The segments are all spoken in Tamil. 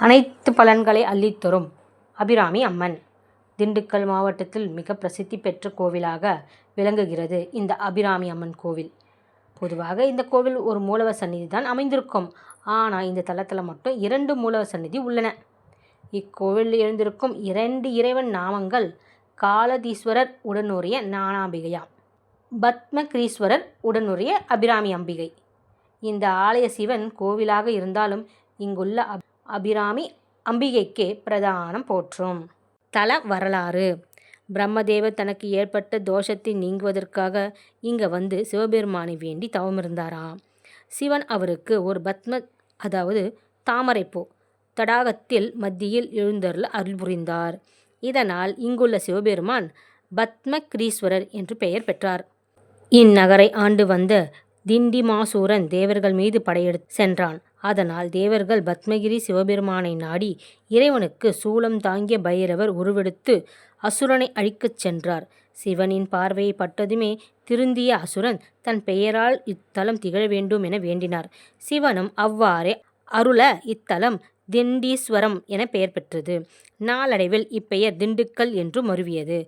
அனைத்து பலன்களை அள்ளித்தரும் அபிராமி அம்மன். திண்டுக்கல் மாவட்டத்தில் மிக பிரசித்தி பெற்ற கோவிலாக விளங்குகிறது இந்த அபிராமி அம்மன் கோவில். பொதுவாக இந்த கோவில் ஒரு மூலவர் சந்நிதி தான் அமைந்திருக்கும். ஆனால் இந்த தலத்தில் மட்டும் 2 மூலவர் சந்நிதி உள்ளன. இக்கோவிலில் எழுந்திருக்கும் 2 இறைவன் நாமங்கள் காலதீஸ்வரர் உடனுடைய ஞானாம்பிகையாம், பத்மகிரீஸ்வரர் உடனுடைய அபிராமி அம்பிகை. இந்த ஆலய சிவன் கோவிலாக இருந்தாலும் இங்குள்ள அபிராமி அம்பிகைக்கே பிரதானம் போற்றும். தல வரலாறு. பிரம்மதேவர் தனக்கு ஏற்பட்ட தோஷத்தை நீங்குவதற்காக இங்கே வந்து சிவபெருமானை வேண்டி தவமிருந்தாராம். சிவன் அவருக்கு ஒரு அதாவது தாமரைப்பூ தடாகத்தில் மத்தியில் எழுந்தருள அருள் புரிந்தார். இதனால் இங்குள்ள சிவபெருமான் பத்மகிரீஸ்வரர் என்று பெயர் பெற்றார். இந்நகரை ஆண்டு வந்த திண்டிமாசூரன் தேவர்கள் மீது படையெடுத்து சென்றான். அதனால் தேவர்கள் பத்மகிரி சிவபெருமானை நாடி இறைவனுக்கு சூலம் தாங்கிய பைரவர் உருவெடுத்து அசுரனை அழிக்கச் சென்றார். சிவனின் பார்வையை பட்டதுமே திருந்திய அசுரன் தன் பெயரால் இத்தலம் திகழ வேண்டும் என வேண்டினார். சிவனும் அவ்வாறே அருள இத்தலம் திண்டீஸ்வரம் என பெயர் பெற்றது. நாளடைவில் இப்பெயர் திண்டுக்கல் என்று மருவியது.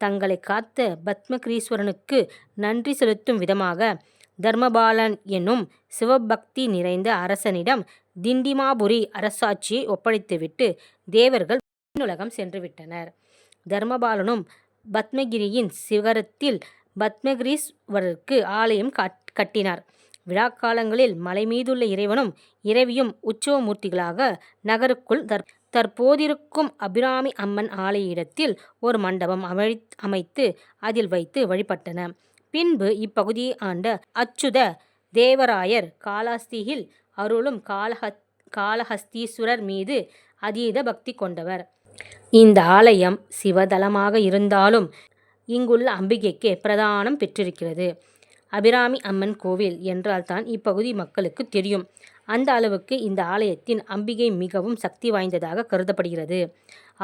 தங்களை காத்த பத்மகிரீஸ்வரனுக்கு நன்றி செலுத்தும் விதமாக தர்மபாலன் என்னும் சிவபக்தி நிறைந்த அரசனிடம் திண்டிமாபுரி அரசாட்சியை ஒப்படைத்துவிட்டு தேவர்கள் விண்ணுலகம் சென்றுவிட்டனர். தர்மபாலனும் பத்மகிரியின் சிகரத்தில் பத்மகிரீஸ்வரருக்கு ஆலயம் கட்டினார். விழாக்காலங்களில் மலை மீதுள்ள இறைவனும் இறைவியும் உற்சவமூர்த்திகளாக நகருக்குள் தற்போதிருக்கும் அபிராமி அம்மன் ஆலய இடத்தில் ஒரு மண்டபம் அமைத்து அதில் வைத்து வழிபட்டன. பின்பு இப்பகுதியை ஆண்ட அச்சுத தேவராயர் காளஹஸ்தியில் அருளும் காளஹஸ்தீஸ்வரர் மீது அதீத பக்தி கொண்டவர். இந்த ஆலயம் சிவதலமாக இருந்தாலும் இங்குள்ள அம்பிகைக்கே பிரதானம் பெற்றிருக்கிறது. அபிராமி அம்மன் கோவில் என்றால் தான் இப்பகுதி மக்களுக்கு தெரியும். அந்த அளவுக்கு இந்த ஆலயத்தின் அம்பிகை மிகவும் சக்தி வாய்ந்ததாக கருதப்படுகிறது.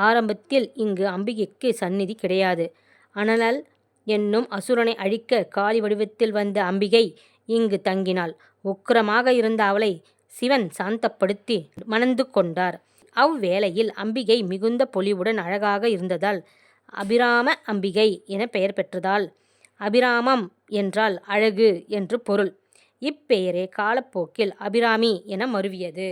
ஆரம்பத்தில் இங்கு அம்பிகைக்கு சந்நிதி கிடையாது. அனலல் என்னும் அசுரனை அழிக்க காளி வடிவத்தில் வந்த அம்பிகை இங்கு தங்கினாள். உக்கிரமாக இருந்த அவளை சிவன் சாந்தப்படுத்தி மணந்து கொண்டார். அவ்வேளையில் அம்பிகை மிகுந்த பொலிவுடன் அழகாக இருந்ததால் அபிராம அம்பிகை என பெயர் பெற்றதால் அபிராமம் என்றால் அழகு என்று பொருள். இப்பெயரே காலப்போக்கில் அபிராமி என மருவியது.